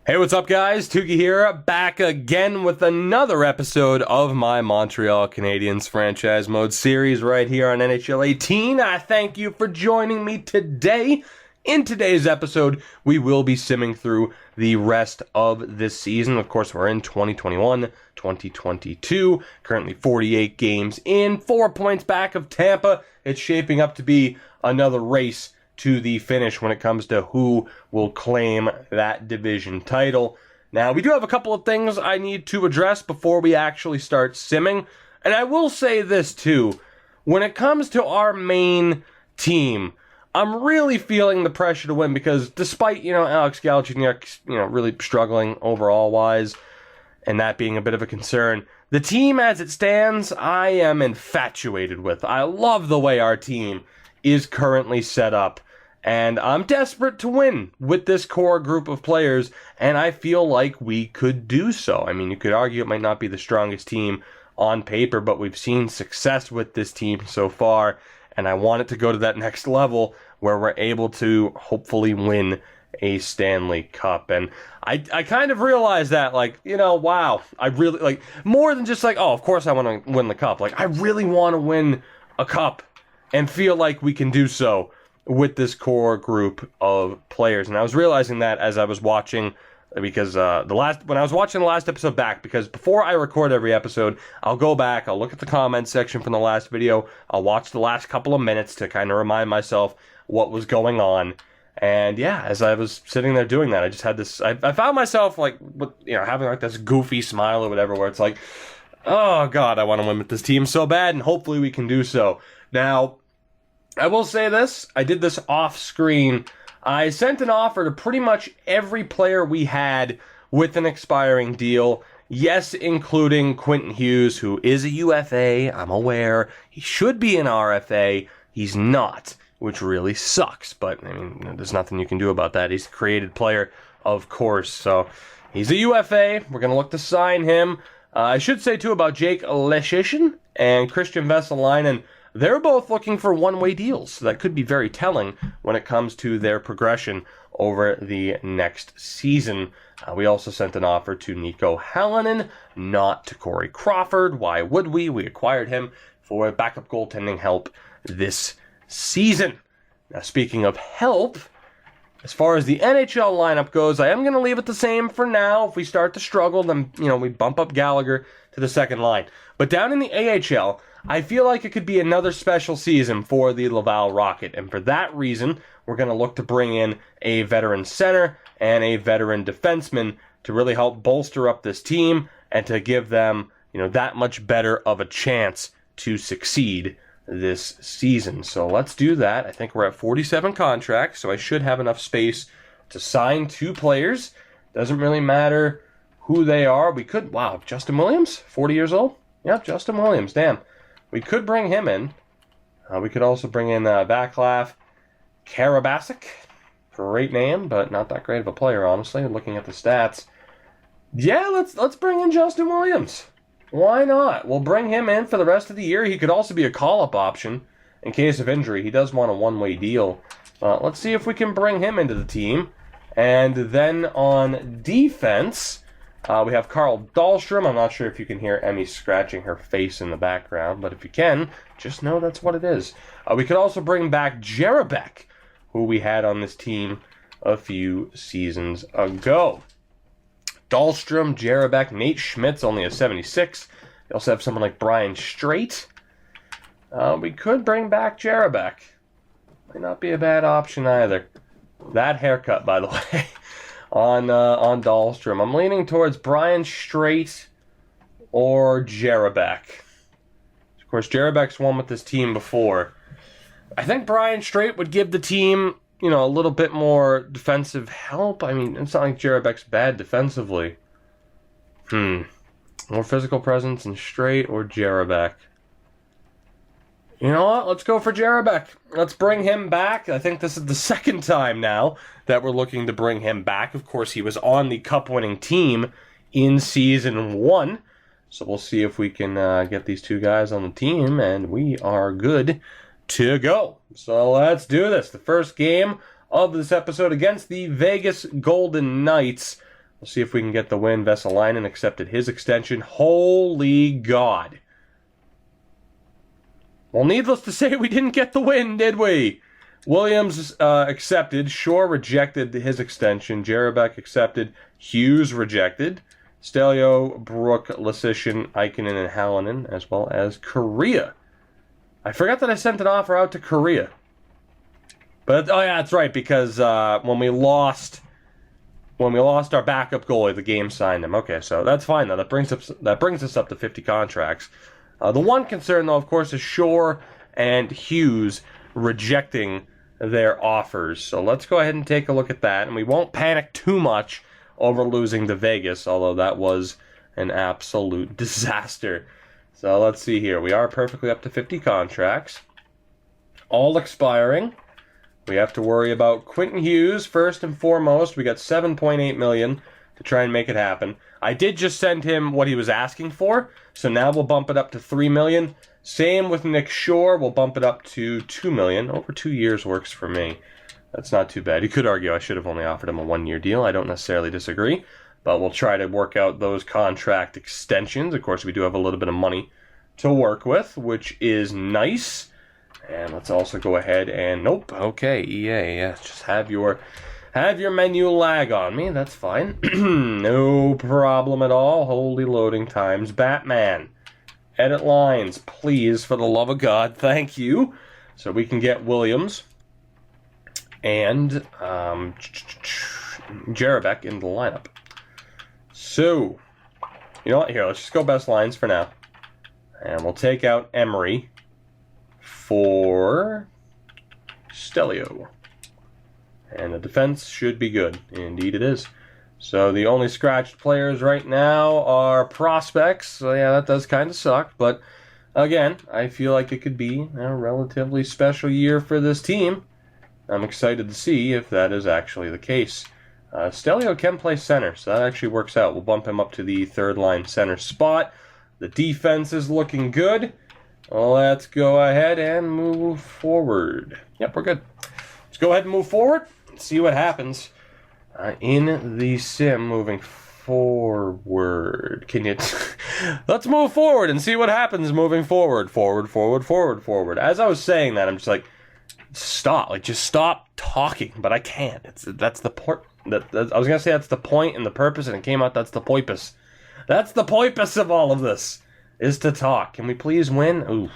Hey, what's up, guys? Tuki here, back again with another episode of my Montreal Canadiens franchise mode series right here on NHL 18. I thank you for joining me today. In today's episode, we will be simming through the rest of this season. Of course, we're in 2021, 2022, currently 48 games in, 4 points back of Tampa. It's shaping up to be another race to the finish when it comes to who will claim that division title. Now, we do have a couple of things I need to address before we actually start simming. And I will say this too. When it comes to our main team, I'm really feeling the pressure to win because despite, Alex Galchenyuk, really struggling overall-wise, and that being a bit of a concern, the team as it stands, I am infatuated with. I love the way our team is currently set up. And I'm desperate to win with this core group of players, and I feel like we could do so. I mean, you could argue it might not be the strongest team on paper, but we've seen success with this team so far, and I want it to go to that next level where we're able to hopefully win a Stanley Cup. And I kind of realized that, wow, I really, more than just of course I want to win the Cup. I really want to win a Cup and feel like we can do so with this core group of players. And I was realizing that as I was watching, because when I was watching the last episode back, because before I record every episode, I'll go back, I'll look at the comments section from the last video, I'll watch the last couple of minutes to kind of remind myself what was going on. And yeah, as I was sitting there doing that, I just had this, I found myself having this goofy smile or whatever, where it's like, oh God, I want to win with this team so bad, and hopefully we can do so. Now, I will say this, I did this off screen. I sent an offer to pretty much every player we had with an expiring deal. Yes, including Quentin Hughes, who is a UFA, I'm aware. He should be an RFA. He's not, which really sucks. But, I mean, there's nothing you can do about that. He's a created player, of course. So, he's a UFA. We're going to look to sign him. I should say, too, about Jake Leschyshyn and Christian Vesalainen. They're both looking for one-way deals, so that could be very telling when it comes to their progression over the next season. We also sent an offer to Nico Hallinan, not to Corey Crawford. Why would we? We acquired him for backup goaltending help this season. Now, speaking of help, as far as the NHL lineup goes, I am going to leave it the same for now. If we start to struggle, then, we bump up Gallagher to the second line. But down in the AHL, I feel like it could be another special season for the Laval Rocket. And for that reason, we're going to look to bring in a veteran center and a veteran defenseman to really help bolster up this team and to give them, that much better of a chance to succeed this season. So let's do that. I think we're at 47 contracts, so I should have enough space to sign 2 players. Doesn't really matter who they are. We could, Justin Williams, 40 years old? Yeah, Justin Williams, damn. We could bring him in. We could also bring in Vaclav Karabasic. Great name, but not that great of a player, honestly, looking at the stats. Yeah, let's bring in Justin Williams. Why not? We'll bring him in for the rest of the year. He could also be a call-up option in case of injury. He does want a one-way deal. Let's see if we can bring him into the team. And then on defense, we have Carl Dahlstrom. I'm not sure if you can hear Emmy scratching her face in the background, but if you can, just know that's what it is. We could also bring back Jerabek, who we had on this team a few seasons ago. Dahlstrom, Jerabek, Nate Schmidt's only a 76. We also have someone like Brian Straight. We could bring back Jerabek. Might not be a bad option either. That haircut, by the way. On Dahlstrom. I'm leaning towards Brian Straight or Jerabek. Of course, Jerabek's won with this team before. I think Brian Straight would give the team, a little bit more defensive help. I mean, it's not like Jerabek's bad defensively. More physical presence in Straight or Jerabek. You know what? Let's go for Jerabek. Let's bring him back. I think this is the second time now that we're looking to bring him back. Of course, he was on the Cup-winning team in Season 1. So we'll see if we can get these two guys on the team, and we are good to go. So let's do this. The first game of this episode against the Vegas Golden Knights. We'll see if we can get the win. Vesalainen accepted his extension. Holy God. Well, needless to say, we didn't get the win, did we? Williams accepted. Shore rejected his extension. Jerabek accepted. Hughes rejected. Stelio, Brook, Lasician, Ikonen, and Hallinan, as well as Korea. I forgot that I sent an offer out to Korea. But, oh yeah, that's right, because when we lost our backup goalie, the game signed him. Okay, so that's fine, though. That brings us up to 50 contracts. The one concern, though, of course, is Shore and Hughes rejecting their offers. So let's go ahead and take a look at that. And we won't panic too much over losing to Vegas, although that was an absolute disaster. So let's see here. We are perfectly up to 50 contracts, all expiring. We have to worry about Quentin Hughes first and foremost. We got $7.8 million to try and make it happen. I did just send him what he was asking for, so now we'll bump it up to $3 million. Same with Nick Shore. We'll bump it up to $2 million. Over 2 years works for me. That's not too bad. You could argue I should have only offered him a 1-year deal. I don't necessarily disagree, but we'll try to work out those contract extensions. Of course, we do have a little bit of money to work with, which is nice. And let's also go ahead and nope. Okay, EA, yeah, just have your menu lag on me. That's fine. No problem at all. Holy loading times. Batman. Edit lines, please, for the love of God. Thank you. So we can get Williams and Jerabek in the lineup. So, you know what? Here, let's just go best lines for now. And we'll take out Emery for Stelio. And the defense should be good. Indeed it is. So the only scratched players right now are prospects. So yeah, that does kind of suck. But again, I feel like it could be a relatively special year for this team. I'm excited to see if that is actually the case. Stelio can play center, so that actually works out. We'll bump him up to the third line center spot. The defense is looking good. Let's go ahead and move forward. Yep, we're good. Let's go ahead and move forward and see what happens in the sim moving forward. Can you... Let's move forward and see what happens moving forward. Forward, forward, forward, forward. As I was saying that, I'm just like, stop. Like, just stop talking. But I can't. That's the point. I was going to say that's the point and the purpose, and it came out that's the poipus. That's the poipus of all of this, is to talk. Can we please win? Oof.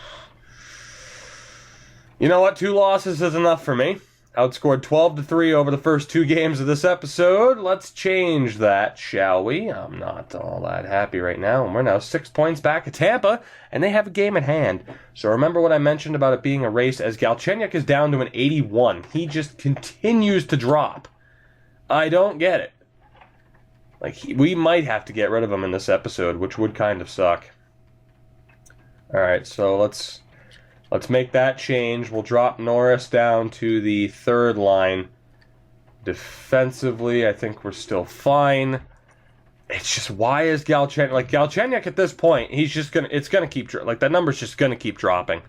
You know what? 2 losses is enough for me. Outscored 12-3 over the first 2 games of this episode. Let's change that, shall we? I'm not all that happy right now. And we're now 6 points back at Tampa, and they have a game at hand. So remember what I mentioned about it being a race, as Galchenyuk is down to an 81. He just continues to drop. I don't get it. Like, we might have to get rid of him in this episode, which would kind of suck. Alright, so let's make that change. We'll drop Norris down to the third line. Defensively, I think we're still fine. It's just, why is Galchenyuk... Like, Galchenyuk at this point, it's gonna keep... Like, that number's just gonna keep dropping.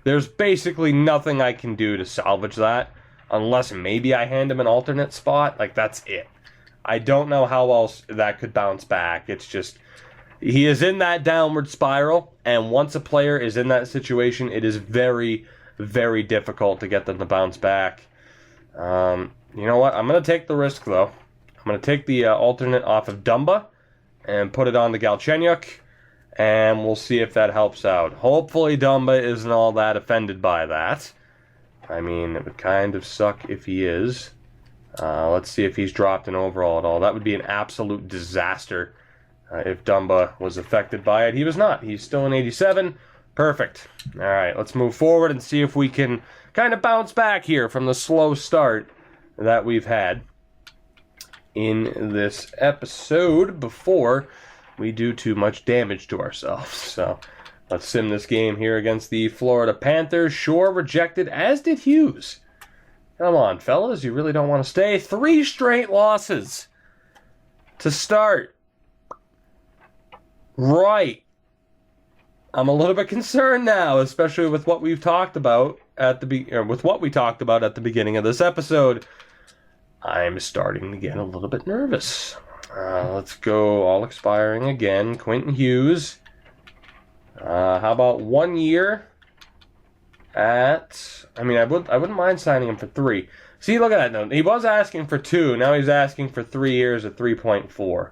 There's basically nothing I can do to salvage that, unless maybe I hand him an alternate spot. Like, that's it. I don't know how else that could bounce back. It's just... He is in that downward spiral, and once a player is in that situation, it is very, very difficult to get them to bounce back. You know what? I'm going to take the risk, though. I'm going to take the alternate off of Dumba and put it on the Galchenyuk, and we'll see if that helps out. Hopefully Dumba isn't all that offended by that. I mean, it would kind of suck if he is. Let's see if he's dropped an overall at all. That would be an absolute disaster. If Dumba was affected by it. He was not. He's still an 87. Perfect. All right, let's move forward and see if we can kind of bounce back here from the slow start that we've had in this episode before we do too much damage to ourselves. So let's sim this game here against the Florida Panthers. Shore rejected, as did Hughes. Come on, fellas. You really don't want to stay. 3 straight losses to start. Right. I'm a little bit concerned now, especially with what we've talked about at the beginning of this episode. I'm starting to get a little bit nervous. Let's go all expiring again. Quentin Hughes. How about 1 year at... I wouldn't mind signing him for 3. See, look at that note. He was asking for 2. Now he's asking for 3 years at 3.4.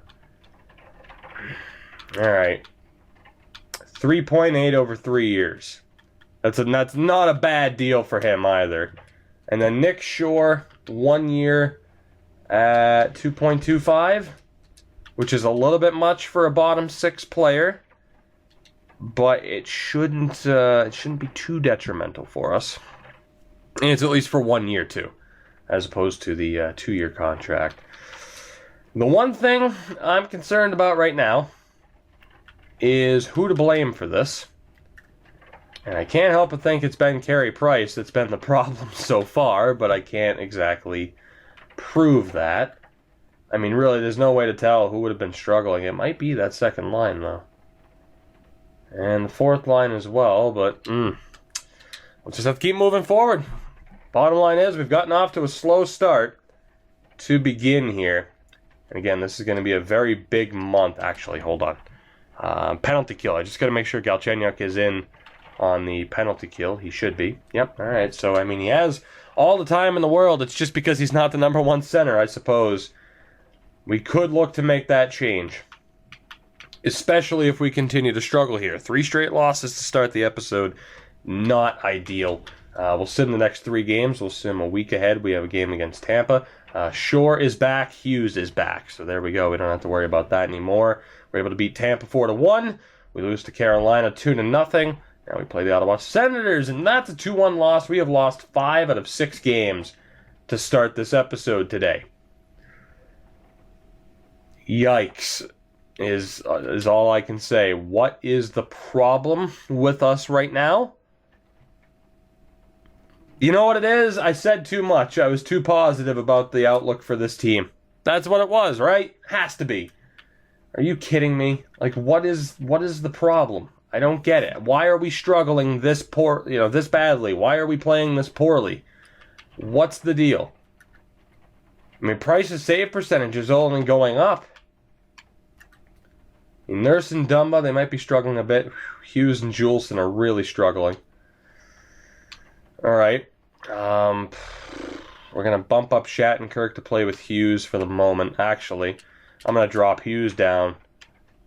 All right. 3.8 over 3 years. That's not a bad deal for him either. And then Nick Shore, 1 year at 2.25, which is a little bit much for a bottom 6 player, but it shouldn't be too detrimental for us. And it's at least for 1 year too, as opposed to the 2-year contract. The one thing I'm concerned about right now is who to blame for this. And I can't help but think it's been Carey Price that's been the problem so far, but I can't exactly prove that. I mean, really, there's no way to tell who would have been struggling. It might be that second line, though. And the fourth line as well, but we'll just have to keep moving forward. Bottom line is, we've gotten off to a slow start to begin here. And again, this is going to be a very big month. Actually, hold on. Penalty kill. I just got to make sure Galchenyuk is in on the penalty kill. He should be. Yep. All right. So, I mean, he has all the time in the world. It's just because he's not the number 1 center, I suppose. We could look to make that change, especially if we continue to struggle here. 3 straight losses to start the episode. Not ideal. We'll sim the next 3 games. We'll sim a week ahead. We have a game against Tampa. Shore is back. Hughes is back. So there we go. We don't have to worry about that anymore. We're able to beat Tampa 4-1. We lose to Carolina 2-0. Now we play the Ottawa Senators, and that's a 2-1 loss. We have lost 5 out of 6 games to start this episode today. Yikes is all I can say. What is the problem with us right now? You know what it is? I said too much. I was too positive about the outlook for this team. That's what it was, right? Has to be. Are you kidding me? Like, what is the problem? I don't get it. Why are we struggling this badly? Why are we playing this poorly? What's the deal? I mean, Price's save percentage is only going up. Nurse and Dumba, they might be struggling a bit. Hughes and Juleson are really struggling. All right. We're going to bump up Shattenkirk to play with Hughes for the moment. Actually, I'm going to drop Hughes down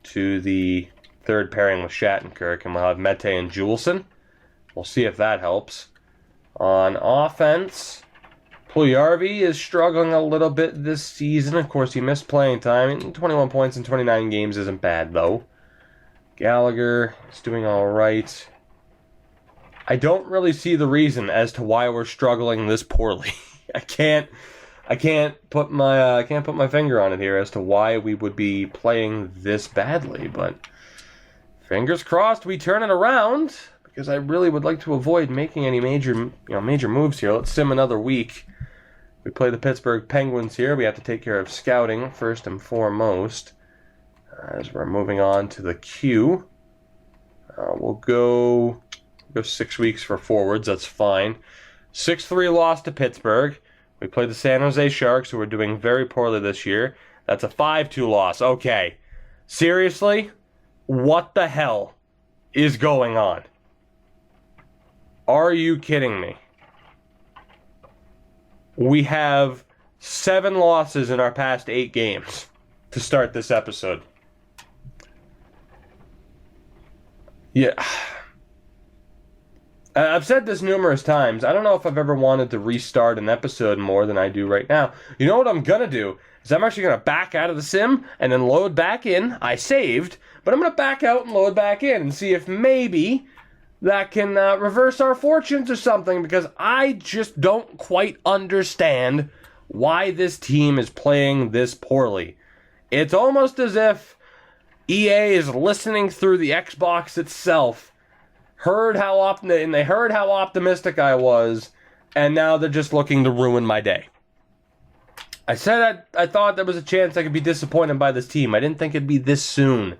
to the third pairing with Shattenkirk, and we'll have Mete and Juleson. We'll see if that helps. On offense, Puljujarvi is struggling a little bit this season. Of course, he missed playing time. 21 points in 29 games isn't bad, though. Gallagher is doing all right. I don't really see the reason as to why we're struggling this poorly. I can't put my finger on it here as to why we would be playing this badly, but fingers crossed we turn it around, because I really would like to avoid making any major moves here. Let's sim another week. We play the Pittsburgh Penguins here. We have to take care of scouting first and foremost. As we're moving on to the queue, we'll go 6 weeks for forwards. That's fine. 6-3 loss to Pittsburgh. We play the San Jose Sharks, who are doing very poorly this year. That's a 5-2 loss. Okay. Seriously? What the hell is going on? Are you kidding me? We have 7 losses in our past 8 games to start this episode. Yeah. I've said this numerous times. I don't know if I've ever wanted to restart an episode more than I do right now. You know what I'm going to do? Is I'm actually going to back out of the sim and then load back in. I saved, but I'm going to back out and load back in and see if maybe that can reverse our fortunes or something, because I just don't quite understand why this team is playing this poorly. It's almost as if EA is listening through the Xbox itself, heard how optimistic I was, and now they're just looking to ruin my day. I said I thought there was a chance I could be disappointed by this team. I didn't think it'd be this soon.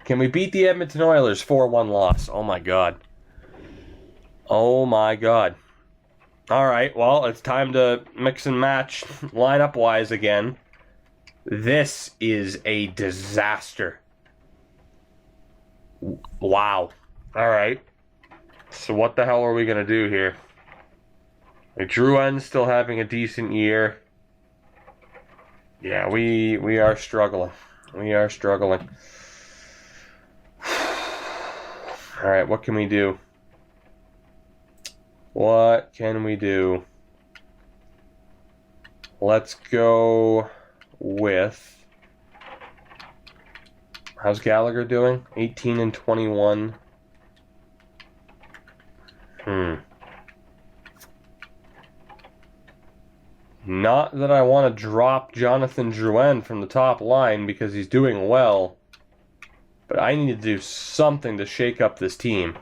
Can we beat the Edmonton Oilers 4-1 loss? Oh my god. Oh my god. Alright, well, it's time to mix and match lineup-wise again. This is a disaster. Wow. All right. So what the hell are we going to do here? Like, Drouin's still having a decent year. Yeah, we are struggling. We are struggling. All right, what can we do? What can we do? Let's go with... How's Gallagher doing? 18 and 21. Not that I want to drop Jonathan Drouin from the top line because he's doing well, but I need to do something to shake up this team.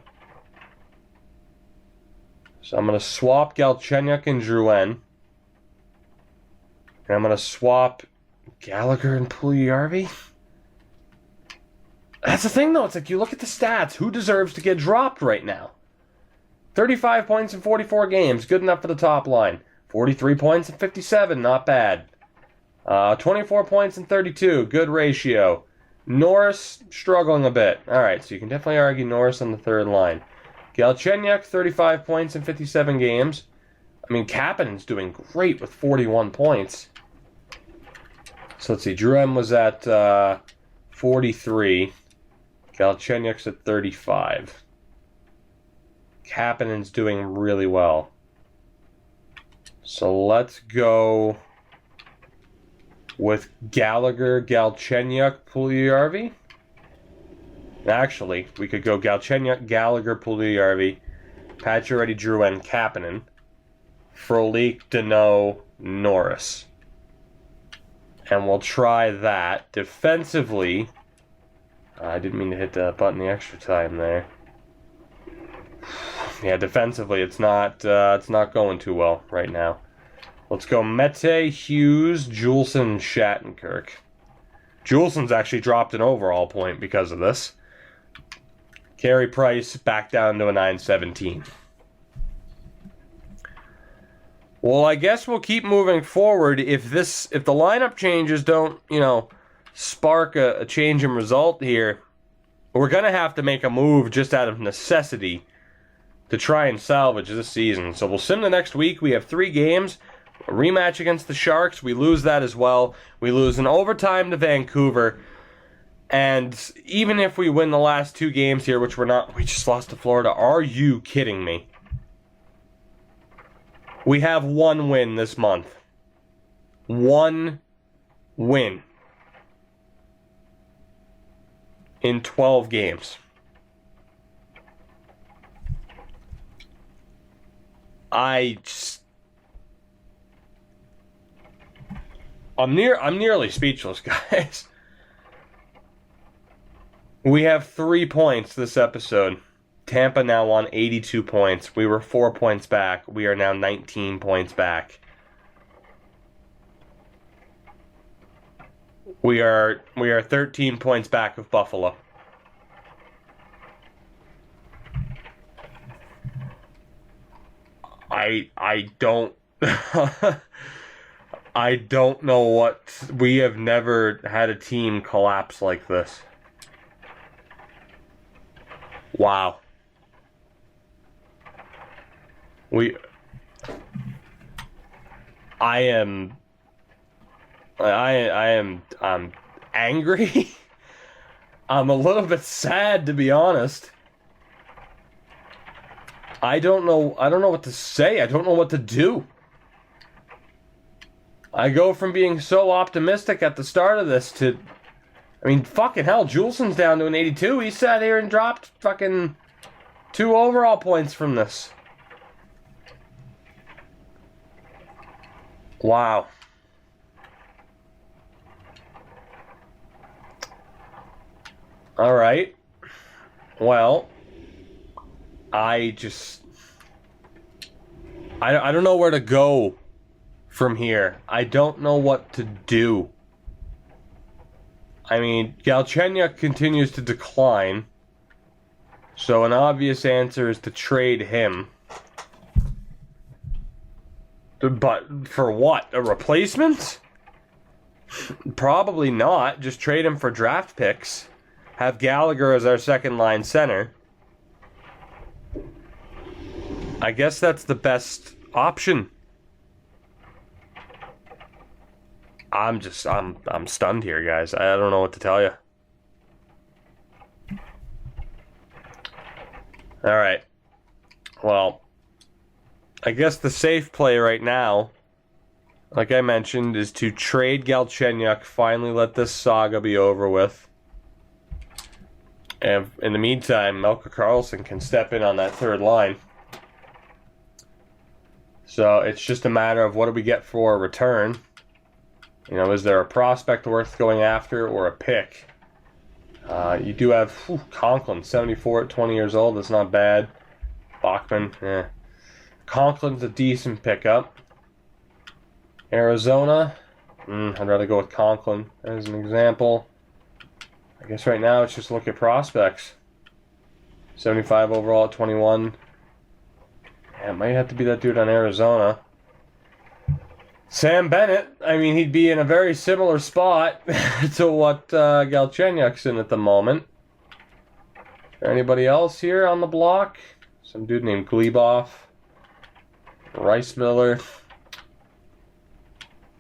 So I'm going to swap Galchenyuk and Drouin. And I'm going to swap Gallagher and Puljujarvi. That's the thing, though. It's like, you look at the stats. Who deserves to get dropped right now? 35 points in 44 games. Good enough for the top line. 43 points in 57. Not bad. 24 points in 32. Good ratio. Norris struggling a bit. All right, so you can definitely argue Norris on the third line. Galchenyuk, 35 points in 57 games. I mean, Kapanen's doing great with 41 points. So let's see. Drouin was at 43. Galchenyuk's at 35. Kapanen's doing really well. So let's go with Gallagher, Galchenyuk, Puljujarvi. Actually, we could go Galchenyuk, Gallagher, Puljujarvi, Pacioretty, Drouin, Kapanen, Frolik, Deneau, Norris. And we'll try that. Defensively, I didn't mean to hit the button the extra time there. Yeah, defensively, it's not going too well right now. Let's go Mete, Hughes, Juleson, Shattenkirk. Juleson's actually dropped an overall point because of this. Carey Price back down to a 917. Well, I guess we'll keep moving forward. If the lineup changes don't, spark a change in result here, we're gonna have to make a move just out of necessity to try and salvage this season. So we'll sim the next week. We have 3 games. A rematch against the Sharks. We lose that as well. We lose in overtime to Vancouver. And even if we win the last 2 games here, which we're not, we just lost to Florida. Are you kidding me? We have 1 win this month. 1 win in 12 games. I'm nearly speechless, guys. We have 3 points this episode. Tampa now on 82 points. We were 4 points back. We are now 19 points back. We are 13 points back of Buffalo. I don't I don't know what. We have never had a team collapse like this. Wow. I'm angry. I'm a little bit sad, to be honest. I don't know what to say. I don't know what to do. I go from being so optimistic at the start of this to, I mean, fucking hell, Juleson's down to an 82. He sat here and dropped fucking 2 overall points from this. Wow. All right. Well, I don't know where to go from here. I don't know what to do. I mean, Galchenyuk continues to decline. So an obvious answer is to trade him. But for what? A replacement? Probably not. Just trade him for draft picks. Have Gallagher as our second line center. I guess that's the best option. I'm stunned here, guys. I don't know what to tell you. All right. Well, I guess the safe play right now, like I mentioned, is to trade Galchenyuk, finally let this saga be over with. And in the meantime, Melker Karlsson can step in on that third line. So it's just a matter of what do we get for a return. You know, is there a prospect worth going after or a pick? You do have Conklin, 74 at 20 years old. That's not bad. Bachman, Conklin's a decent pickup. Arizona, I'd rather go with Conklin as an example. I guess right now it's just look at prospects. 75 overall at 21. Yeah, it might have to be that dude on Arizona. Sam Bennett, I mean, he'd be in a very similar spot to what Galchenyuk's in at the moment. Is there anybody else here on the block? Some dude named Glebov. Rice Miller.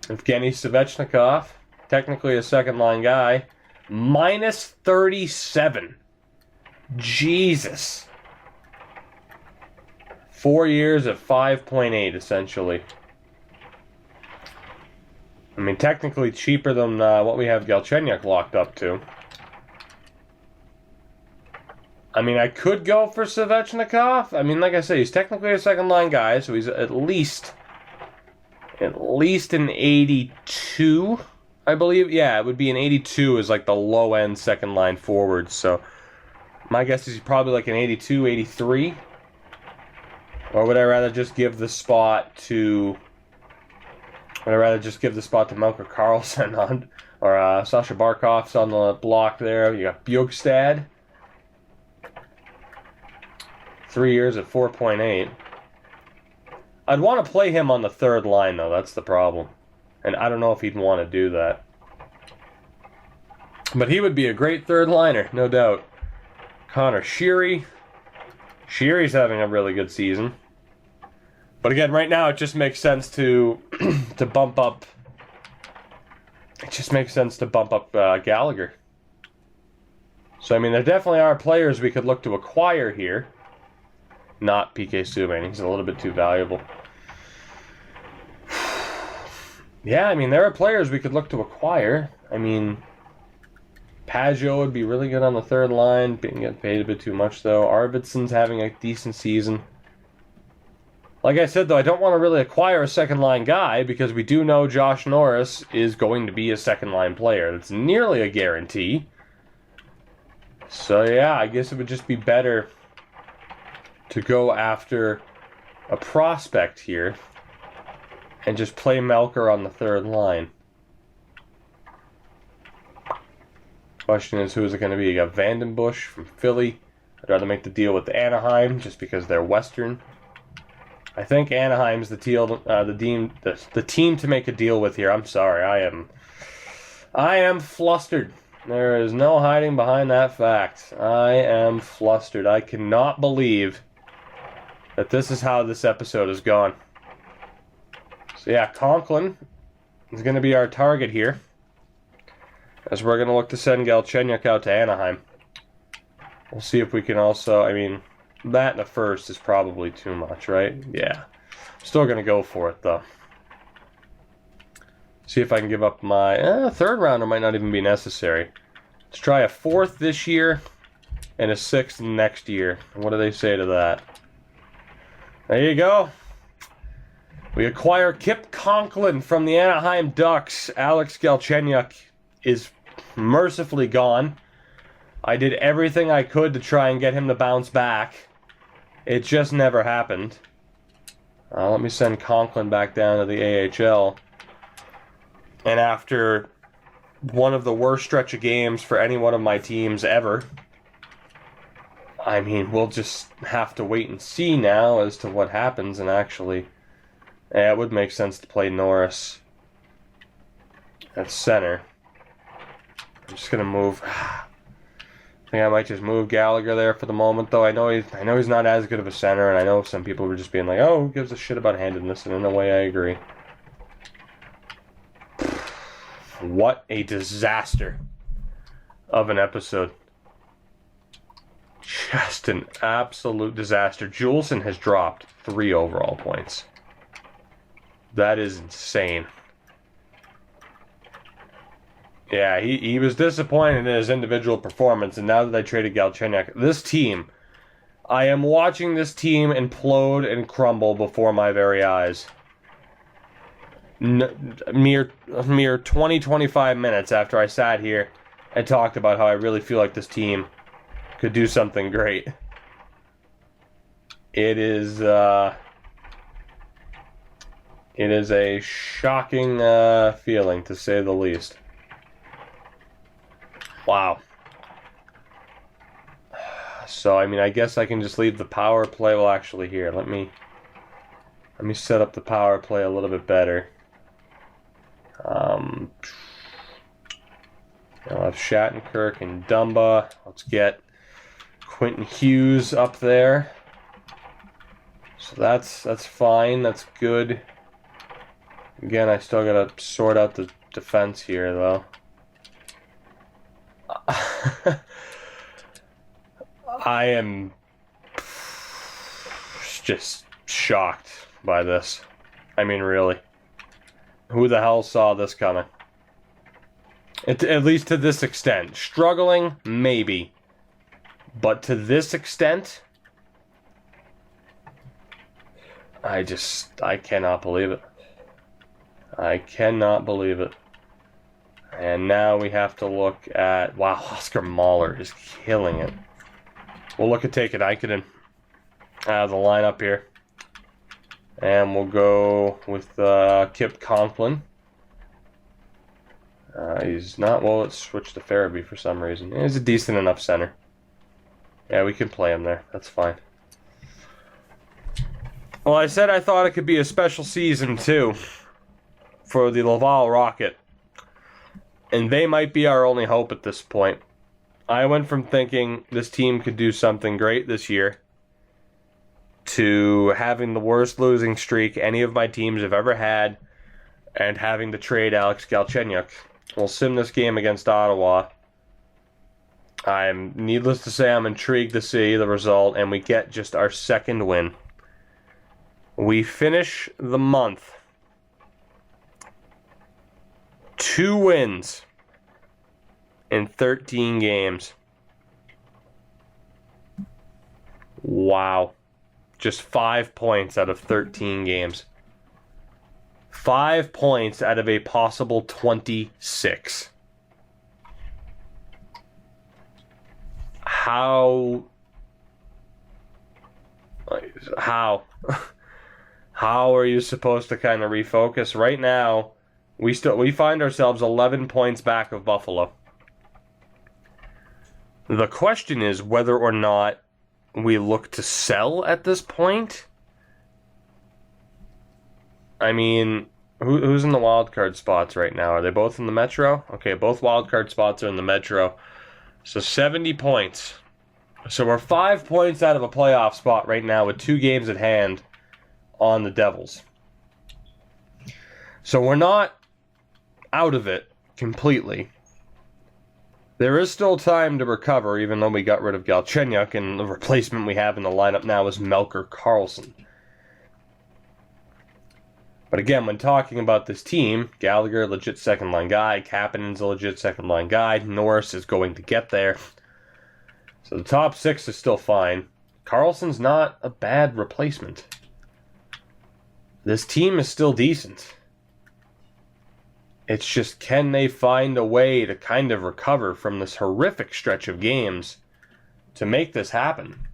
Evgeny Svechnikov, technically a second-line guy. Minus 37. Jesus. 4 years at 5.8, essentially. I mean, technically cheaper than what we have Galchenyuk locked up to. I mean, I could go for Svechnikov. I mean, like I say, he's technically a second-line guy, so he's at least an 82, I believe. Yeah, it would be an 82 is like the low-end second-line forward. So my guess is he's probably like an 82, 83. Or would I rather just give the spot to... Melker Karlsson on, or Sasha Barkov's on the block there. You got Bjorkstad. 3 years at 4.8. I'd want to play him on the third line, though. That's the problem. And I don't know if he'd want to do that. But he would be a great third liner, no doubt. Connor Sheary. Sheary's having a really good season. But again, right now it just makes sense to bump up. It just makes sense to bump up Gallagher. So I mean, there definitely are players we could look to acquire here. Not PK Subban. He's a little bit too valuable. Yeah, I mean, there are players we could look to acquire. I mean, Pageau would be really good on the third line. Getting paid a bit too much though. Arvidsson's having a decent season. Like I said, though, I don't want to really acquire a second-line guy because we do know Josh Norris is going to be a second-line player. That's nearly a guarantee. So, yeah, I guess it would just be better to go after a prospect here and just play Melker on the third line. Question is, who is it going to be? You got Vandenbush from Philly. I'd rather make the deal with Anaheim just because they're Western. I think Anaheim's the team to make a deal with here. I'm sorry, I am flustered. There is no hiding behind that fact. I am flustered. I cannot believe that this is how this episode has gone. So yeah, Conklin is going to be our target here, as we're going to look to send Galchenyuk out to Anaheim. We'll see if we can also, I mean, that in a first is probably too much, right? Yeah. Still going to go for it, though. See if I can give up my... third rounder might not even be necessary. Let's try a fourth this year and a sixth next year. What do they say to that? There you go. We acquire Kip Conklin from the Anaheim Ducks. Alex Galchenyuk is mercifully gone. I did everything I could to try and get him to bounce back. It just never happened. Let me send Conklin back down to the AHL. And after one of the worst stretch of games for any one of my teams ever, I mean, we'll just have to wait and see now as to what happens. And actually, yeah, it would make sense to play Norris. at center. I'm just gonna move. I think I might just move Gallagher there for the moment, though. I know he's not as good of a center, and I know some people were just being like, "Oh, who gives a shit about handedness?" And in a way, I agree. What a disaster of an episode. Just an absolute disaster. Juleson has dropped 3 overall points. That is insane. Yeah, he was disappointed in his individual performance, and now that I traded Galchenyuk, this team, I am watching this team implode and crumble before my very eyes. Mere 20-25 minutes after I sat here and talked about how I really feel like this team could do something great. It is a shocking feeling, to say the least. Wow. So, I mean, I guess I can just leave the power play. Well, actually, here, let me set up the power play a little bit better. I'll have Shattenkirk and Dumba. Let's get Quentin Hughes up there. So that's fine. That's good. Again, I still gotta sort out the defense here, though. I am just shocked by this. I mean, really. Who the hell saw this coming? At least to this extent. Struggling? Maybe. But to this extent? I cannot believe it. I cannot believe it. And now we have to look at... Wow, Oscar Mahler is killing it. We'll look at taking Ikonen out of the lineup here. And we'll go with Kip Conklin. He's not... Well, let's switch to Farabee for some reason. He's a decent enough center. Yeah, we can play him there. That's fine. Well, I said I thought it could be a special season, too, for the Laval Rocket. And they might be our only hope at this point. I went from thinking this team could do something great this year to having the worst losing streak any of my teams have ever had and having to trade Alex Galchenyuk. We'll sim this game against Ottawa. Needless to say, I'm intrigued to see the result, and we get just our second win. We finish the month 2 wins in 13 games. Wow. Just 5 points out of 13 games. 5 points out of a possible 26. How? How are you supposed to kind of refocus? Right now, we find ourselves 11 points back of Buffalo. The question is whether or not we look to sell at this point. I mean, who's in the wild card spots right now? Are they both in the Metro? Okay, both wild card spots are in the Metro. So 70 points. So we're 5 points out of a playoff spot right now with 2 games at hand on the Devils. So we're not out of it completely. There is still time to recover, even though we got rid of Galchenyuk, and the replacement we have in the lineup now is Melker Karlsson. But again, when talking about this team, Gallagher, legit second-line guy, Kapanen's a legit second-line guy, Norris is going to get there. So the top 6 is still fine. Karlsson's not a bad replacement. This team is still decent. It's just, can they find a way to kind of recover from this horrific stretch of games to make this happen?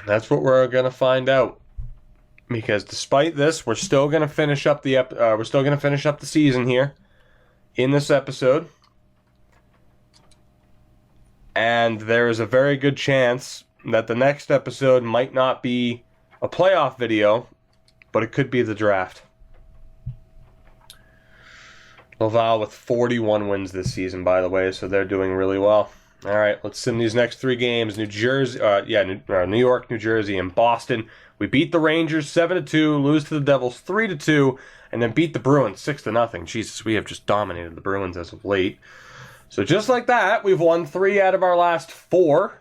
That's what we're going to find out. Because despite this, we're still going to finish up the season here in this episode. And there is a very good chance that the next episode might not be a playoff video, but it could be the draft. Laval with 41 wins this season, by the way, so they're doing really well. All right, let's sim these next 3 games. New York, New Jersey, and Boston. We beat the Rangers 7-2, lose to the Devils 3-2, and then beat the Bruins 6-0. Jesus, we have just dominated the Bruins as of late. So just like that, we've won 3 out of our last 4,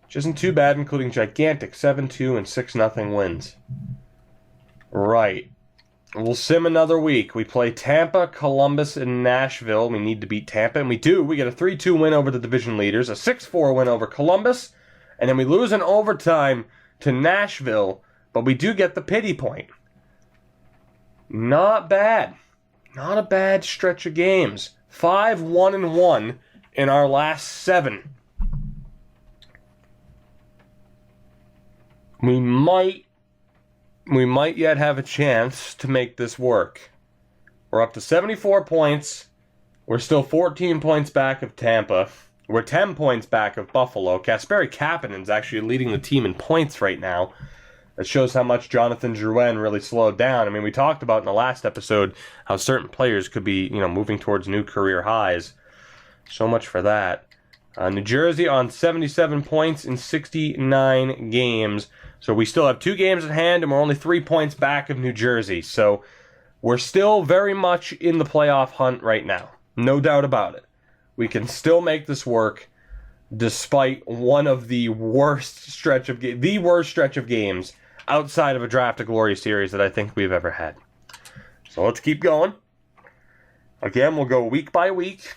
which isn't too bad, including gigantic 7-2 and 6-0 wins. Right. We'll sim another week. We play Tampa, Columbus, and Nashville. We need to beat Tampa, and we do. We get a 3-2 win over the division leaders, a 6-4 win over Columbus, and then we lose in overtime to Nashville, but we do get the pity point. Not bad. Not a bad stretch of games. 5-1-1 in our last 7. We might yet have a chance to make this work. We're up to 74 points. We're still 14 points back of Tampa. We're 10 points back of Buffalo. Kasperi Kapanen's actually leading the team in points right now. That shows how much Jonathan Drouin really slowed down. I mean, we talked about in the last episode how certain players could be, moving towards new career highs. So much for that. New Jersey on 77 points in 69 games. So we still have 2 games at hand, and we're only 3 points back of New Jersey. So we're still very much in the playoff hunt right now. No doubt about it. We can still make this work despite one of the worst stretch of games outside of a Draft to Glory series that I think we've ever had. So let's keep going. Again, we'll go week by week.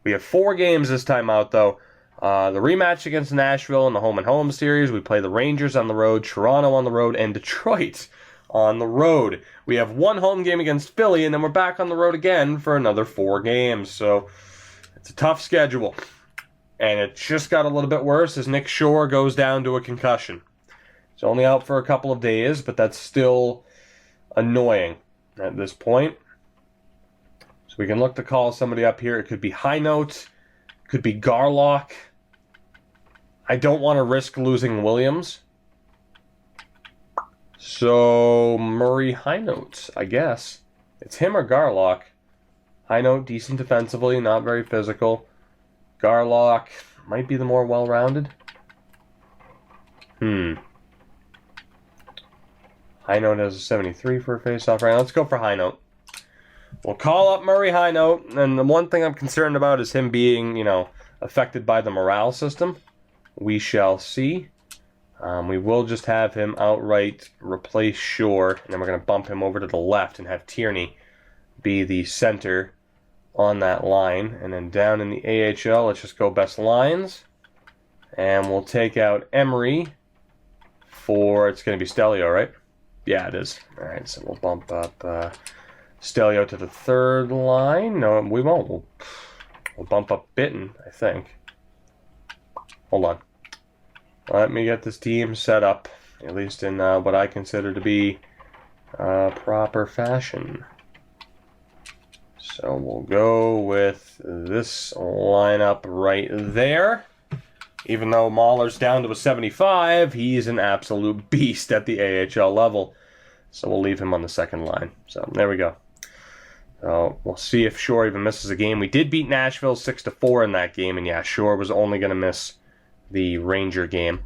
We have 4 games this time out, though. The rematch against Nashville in the home-and-home series. We play the Rangers on the road, Toronto on the road, and Detroit on the road. We have 1 home game against Philly, and then we're back on the road again for another 4 games. So it's a tough schedule. And it just got a little bit worse as Nick Shore goes down to a concussion. He's only out for a couple of days, but that's still annoying at this point. So we can look to call somebody up here. It could be High Note. Could be Garlock. I don't want to risk losing Williams. So, Murray High Note, I guess. It's him or Garlock. High Note, decent defensively, not very physical. Garlock might be the more well-rounded. High Note has a 73 for a face-off right now. Let's go for High Note. We'll call up Murray High Note, and the one thing I'm concerned about is him being, affected by the morale system. We shall see. We will just have him outright replace Shore, and then we're going to bump him over to the left and have Tierney be the center on that line. And then down in the AHL, let's just go best lines. And we'll take out Emery for, it's going to be Stelio, right? Yeah, it is. All right, so we'll bump up Stelio to the 3rd line. No, we won't. We'll bump up Bitten, I think. Hold on. Let me get this team set up, at least in what I consider to be proper fashion. So we'll go with this lineup right there. Even though Mahler's down to a 75, he's an absolute beast at the AHL level. So we'll leave him on the 2nd line. So there we go. So we'll see if Shore even misses a game. We did beat Nashville 6-4 in that game, and yeah, Shore was only going to miss the Ranger game.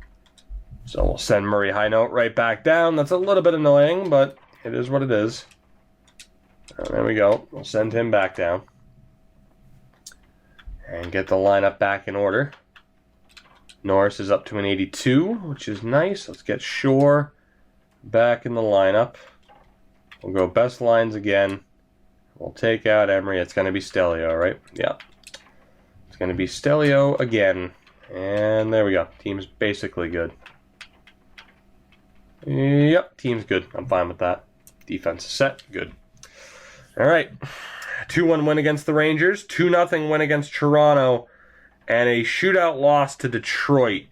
So we'll send Murray High Note right back down. That's a little bit annoying, but it is what it is. There we go. We'll send him back down. And get the lineup back in order. Norris is up to an 82, which is nice. Let's get Shore back in the lineup. We'll go best lines again. We'll take out Emery. It's going to be Stelio, right? Yeah. It's going to be Stelio again. And there we go. Team's basically good. Yep, team's good. I'm fine with that. Defense is set. Good. All right. 2-1 win against the Rangers. 2-0 win against Toronto. And a shootout loss to Detroit.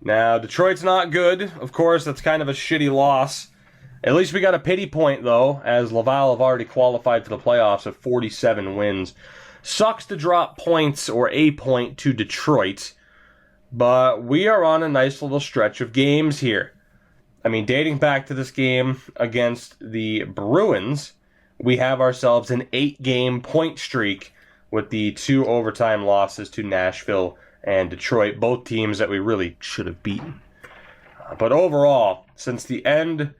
Now, Detroit's not good. Of course, that's kind of a shitty loss. At least we got a pity point, though, as Laval have already qualified for the playoffs at 47 wins. Sucks to drop points or a point to Detroit, but we are on a nice little stretch of games here. I mean, dating back to this game against the Bruins, we have ourselves an 8-game point streak with the 2 overtime losses to Nashville and Detroit, both teams that we really should have beaten. But overall, since the end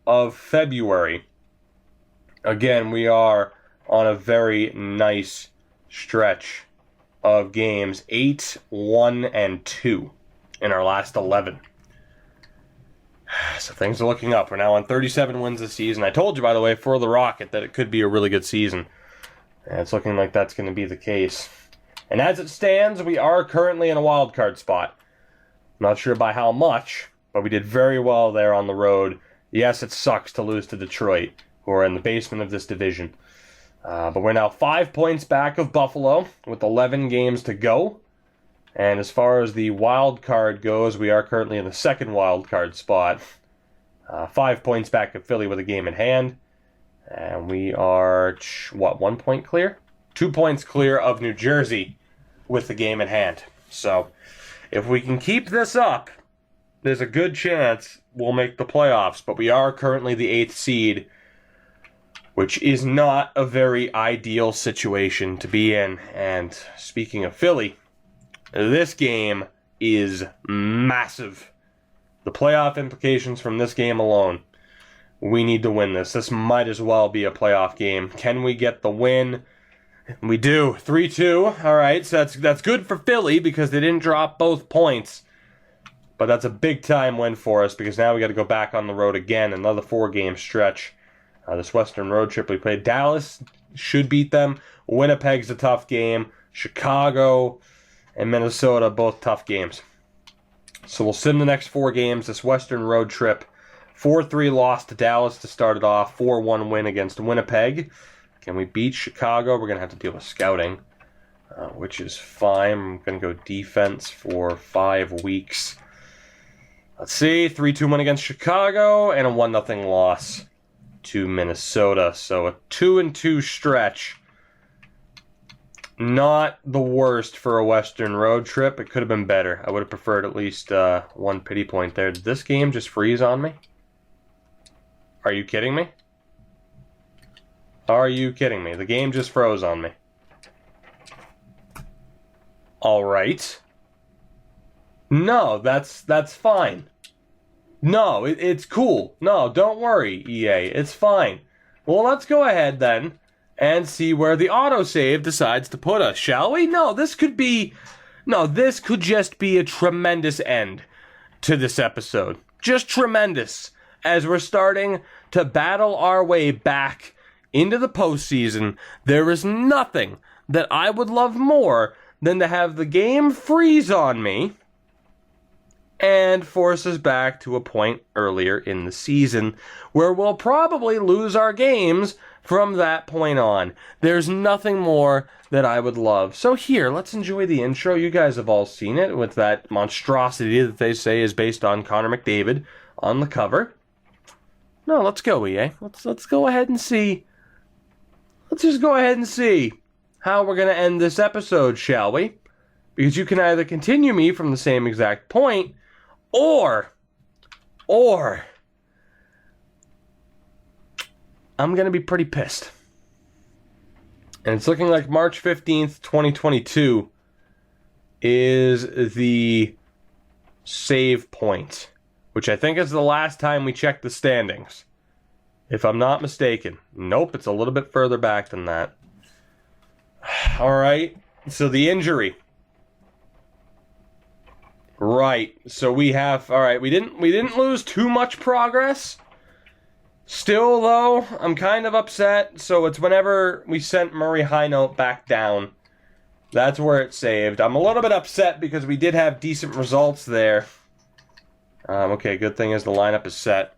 of February, again, we are on a very nice stretch of games, 8, 1, and 2 in our last 11. So things are looking up. We're now on 37 wins this season. I told you, by the way, for the Rocket that it could be a really good season. And it's looking like that's going to be the case. And as it stands, we are currently in a wild card spot. Not sure by how much, but we did very well there on the road. Yes, it sucks to lose to Detroit, who are in the basement of this division. But we're now 5 points back of Buffalo with 11 games to go. And as far as the wild card goes, we are currently in the second wild card spot. 5 points back of Philly with a game in hand. And we are, 1 point clear? 2 points clear of New Jersey with the game in hand. So, if we can keep this up, there's a good chance we'll make the playoffs. But we are currently the 8th seed, which is not a very ideal situation to be in. And speaking of Philly, this game is massive. The playoff implications from this game alone. We need to win this. This might as well be a playoff game. Can we get the win? We do. 3-2. All right, so that's good for Philly because they didn't drop both points. But that's a big-time win for us because now we got to go back on the road again. Another 4-game stretch. This Western road trip we played. Dallas should beat them. Winnipeg's a tough game. Chicago and Minnesota, both tough games. So we'll sim the next 4 games. This Western road trip, 4-3 loss to Dallas to start it off, 4-1 win against Winnipeg. Can we beat Chicago? We're going to have to deal with scouting, which is fine. I'm going to go defense for 5 weeks. Let's see, 3-2 win against Chicago and a 1-0 loss to Minnesota. So a 2-2 stretch. Not the worst for a Western road trip. It could have been better. I would have preferred at least 1 pity point there. Did this game just freeze on me? Are you kidding me? Are you kidding me? The game just froze on me. All right. No, that's fine. No, it's cool. No, don't worry, EA. It's fine. Well, let's go ahead then and see where the autosave decides to put us, shall we? This could just be a tremendous end to this episode. Just tremendous. As we're starting to battle our way back into the postseason, there is nothing that I would love more than to have the game freeze on me and force us back to a point earlier in the season where we'll probably lose our games from that point on. There's nothing more that I would love. So here, let's enjoy the intro. You guys have all seen it with that monstrosity that they say is based on Connor McDavid on the cover. No, let's go, EA. Let's go ahead and see. Let's just go ahead and see how we're going to end this episode, shall we? Because you can either continue me from the same exact point, or I'm going to be pretty pissed. And it's looking like March 15th, 2022 is the save point, which I think is the last time we checked the standings, if I'm not mistaken. Nope, it's a little bit further back than that. All right, so the injury. Right, so we have, all right, we didn't lose too much progress. Still, though, I'm kind of upset. So it's whenever we sent Murray High Note back down. That's where it saved. I'm a little bit upset because we did have decent results there. Okay, good thing is the lineup is set.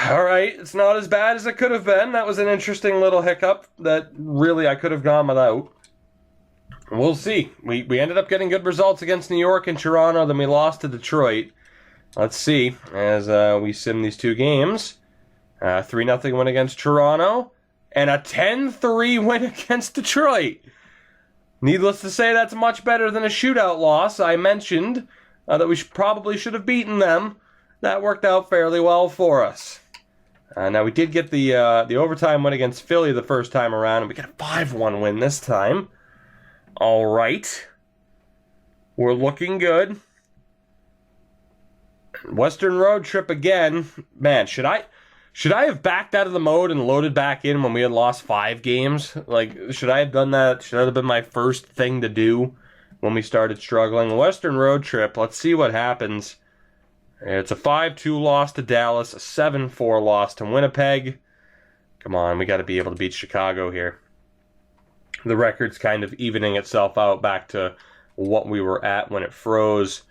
All right, it's not as bad as it could have been. That was an interesting little hiccup that really I could have gone without. We'll see. We ended up getting good results against New York and Toronto, then we lost to Detroit. Let's see, as we sim these 2 games. 3-0 win against Toronto, and a 10-3 win against Detroit. Needless to say, that's much better than a shootout loss. I mentioned that we probably should have beaten them. That worked out fairly well for us. Now, we did get the overtime win against Philly the first time around, and we got a 5-1 win this time. All right. We're looking good. Western road trip again. Man, should I have backed out of the mode and loaded back in when we had lost 5 games? Like, should I have done that? Should that have been my first thing to do when we started struggling? Western road trip, let's see what happens. It's a 5-2 loss to Dallas, a 7-4 loss to Winnipeg. Come on, we got to be able to beat Chicago here. The record's kind of evening itself out back to what we were at when it froze.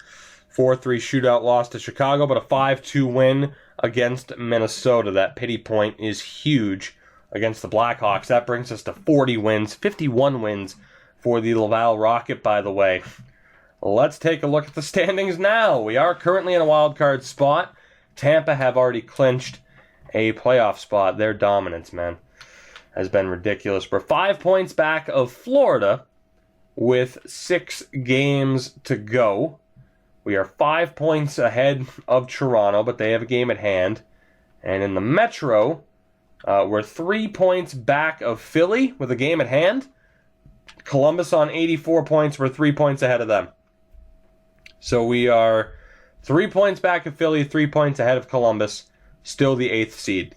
4-3 shootout loss to Chicago, but a 5-2 win against Minnesota. That pity point is huge against the Blackhawks. That brings us to 40 wins, 51 wins for the Laval Rocket, by the way. Let's take a look at the standings now. We are currently in a wild card spot. Tampa have already clinched a playoff spot. Their dominance, man, has been ridiculous. We're 5 points back of Florida with 6 games to go. We are 5 points ahead of Toronto, but they have a game at hand. And in the Metro, we're 3 points back of Philly with a game at hand. Columbus on 84 points. We're 3 points ahead of them. So we are 3 points back of Philly, 3 points ahead of Columbus. Still the 8th seed.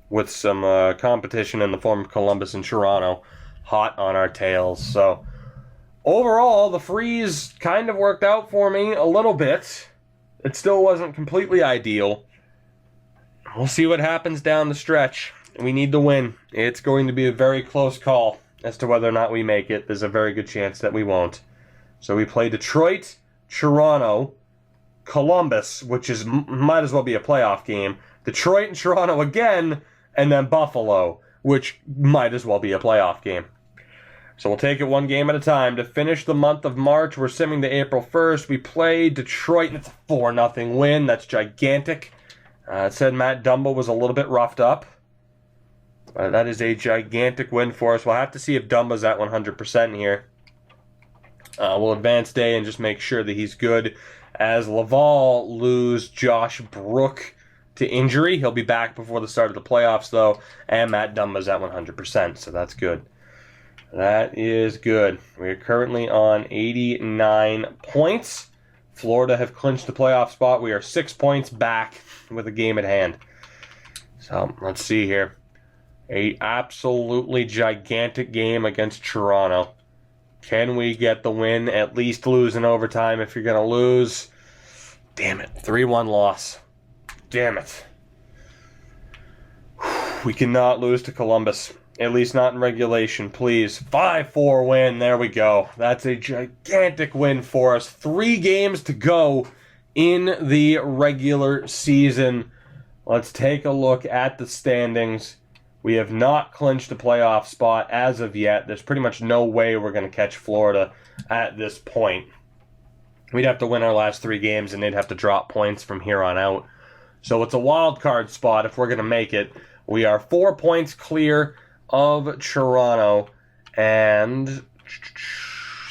With some competition in the form of Columbus and Toronto hot on our tails. So overall, the freeze kind of worked out for me a little bit. It still wasn't completely ideal. We'll see what happens down the stretch. We need to win. It's going to be a very close call as to whether or not we make it. There's a very good chance that we won't. So we play Detroit, Toronto, Columbus, which is might as well be a playoff game, Detroit and Toronto again, and then Buffalo, which might as well be a playoff game. So we'll take it one game at a time. To finish the month of March, we're simming to April 1st. We play Detroit, and it's a 4-0 win. That's gigantic. It said Matt Dumba was a little bit roughed up. That is a gigantic win for us. We'll have to see if Dumba's at 100% here. We'll advance day and just make sure that he's good. As Laval lose Josh Brook to injury. He'll be back before the start of the playoffs, though. And Matt Dumba's at 100%, so that's good. That is good. We are currently on 89 points. Florida have clinched the playoff spot. We are 6 points back with a game at hand. So, let's see here. A absolutely gigantic game against Toronto. Can we get the win? At least lose in overtime if you're going to lose. Damn it. 3-1 loss. Damn it. We cannot lose to Columbus. At least not in regulation, please. 5-4 win. There we go. That's a gigantic win for us. 3 games to go in the regular season. Let's take a look at the standings. We have not clinched a playoff spot as of yet. There's pretty much no way we're going to catch Florida at this point. We'd have to win our last 3 games, and they'd have to drop points from here on out. So it's a wild card spot if we're going to make it. We are 4 points clear of Toronto and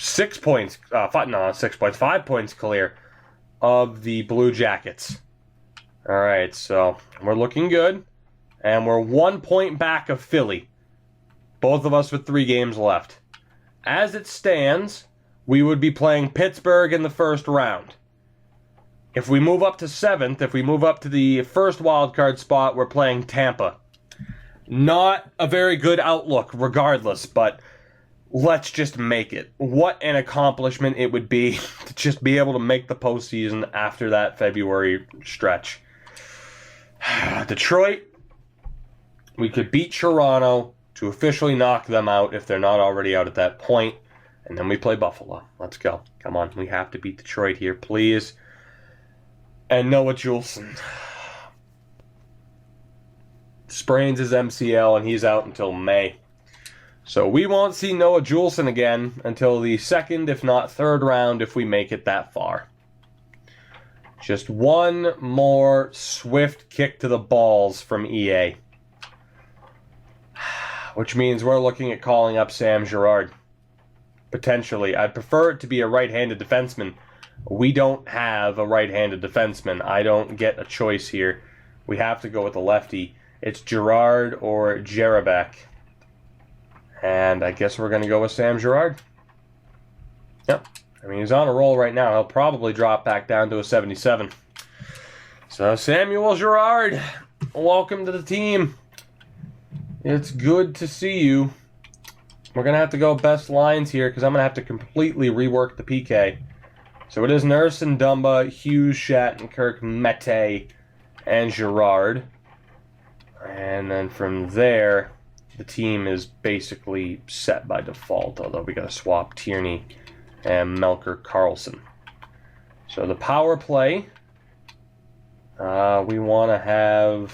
6 points, 5 points clear of the Blue Jackets. All right, so we're looking good. And we're 1 point back of Philly. Both of us with 3 games left. As it stands, we would be playing Pittsburgh in the first round. If we move up to 7th, if we move up to the first wildcard spot, we're playing Tampa. Not a very good outlook regardless, but let's just make it. What an accomplishment it would be to just be able to make the postseason after that February stretch. Detroit. We could beat Toronto to officially knock them out if they're not already out at that point. And then we play Buffalo. Let's go. Come on. We have to beat Detroit here, please. And Noah Juleson sprains his MCL and he's out until May. So we won't see Noah Juleson again until the 2nd, if not 3rd round, if we make it that far. Just one more swift kick to the balls from EA. Which means we're looking at calling up Sam Girard. Potentially. I'd prefer it to be a right-handed defenseman. We don't have a right-handed defenseman. I don't get a choice here. We have to go with a lefty. It's Girard or Jerabek. And I guess we're going to go with Sam Girard. Yep. I mean, he's on a roll right now. He'll probably drop back down to a 77. So, Samuel Girard, welcome to the team. It's good to see you. We're going to have to go best lines here because I'm going to have to completely rework the PK. So it is Nurse and Dumba, Hughes, Shattenkirk, Mete, and Girard. And then from there, the team is basically set by default, although we got to swap Tierney and Melker Carlson. So the power play, we want to have...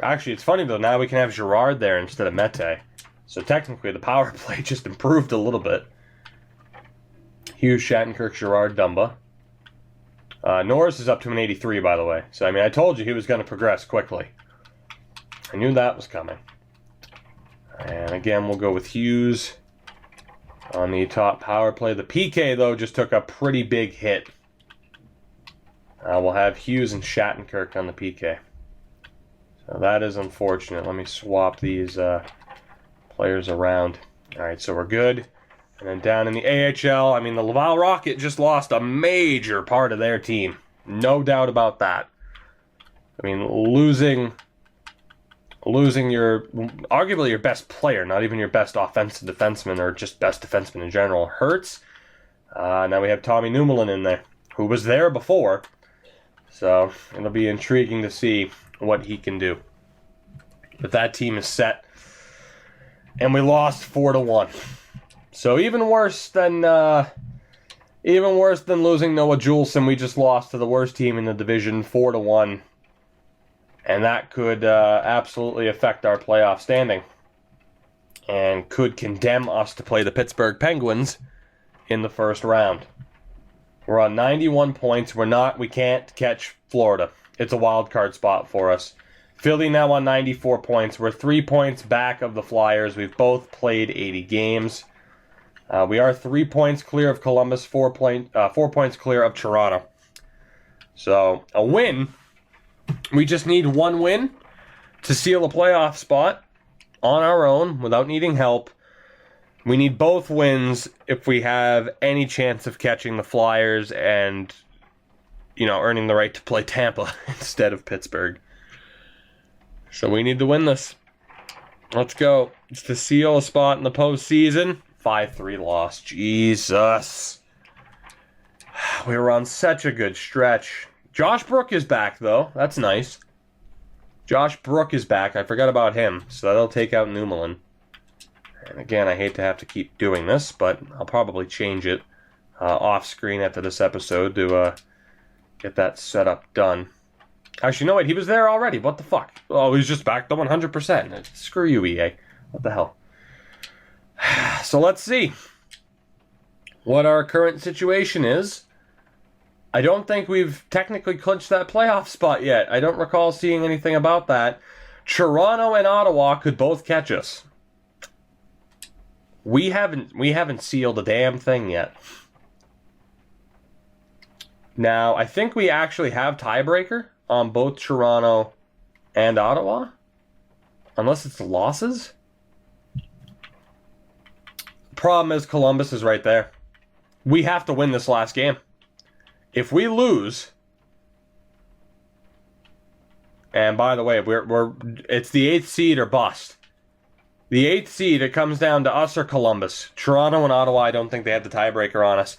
Actually, it's funny, though. Now we can have Girard there instead of Mete. So technically, the power play just improved a little bit. Hughes, Shattenkirk, Girard, Dumba. Norris is up to an 83, by the way. So, I mean, I told you he was going to progress quickly. I knew that was coming. And again, we'll go with Hughes on the top power play. The PK, though, just took a pretty big hit. We'll have Hughes and Shattenkirk on the PK. So that is unfortunate. Let me swap these players around. All right, so we're good. And then down in the AHL, I mean, the Laval Rocket just lost a major part of their team. No doubt about that. I mean, losing your, arguably your best player, not even your best offensive defenseman or just best defenseman in general, hurts. Now we have Tommy Numelin in there, who was there before. So it'll be intriguing to see what he can do. But that team is set. And we lost 4-1. So even worse than losing Noah Juleson, we just lost to the worst team in the division, 4-1. And that could absolutely affect our playoff standing. And could condemn us to play the Pittsburgh Penguins in the first round. We're on 91 points. We can't catch Florida. It's a wild card spot for us. Philly now on 94 points. We're 3 points back of the Flyers. We've both played 80 games. We are 3 points clear of Columbus, 4 points clear of Toronto. So, a win. We just need one win to seal a playoff spot on our own without needing help. We need both wins if we have any chance of catching the Flyers and, earning the right to play Tampa instead of Pittsburgh. So we need to win this. Let's go. It's to seal a spot in the postseason. 5-3 loss. Jesus. We were on such a good stretch. Josh Brook is back, though. That's nice. Josh Brook is back. I forgot about him. So that'll take out Numelin. And again, I hate to have to keep doing this, but I'll probably change it off screen after this episode to get that setup done. Actually, no, wait, he was there already. What the fuck? Oh, he's just back to 100%. Screw you, EA. What the hell? So let's see what our current situation is. I don't think we've technically clinched that playoff spot yet. I don't recall seeing anything about that. Toronto and Ottawa could both catch us. We haven't sealed a damn thing yet. Now, I think we actually have tiebreaker on both Toronto and Ottawa. Unless it's losses. Problem is Columbus is right there. We have to win this last game. If we lose, and by the way, it's the 8th seed or bust. The 8th seed, it comes down to us or Columbus. Toronto and Ottawa, I don't think they have the tiebreaker on us.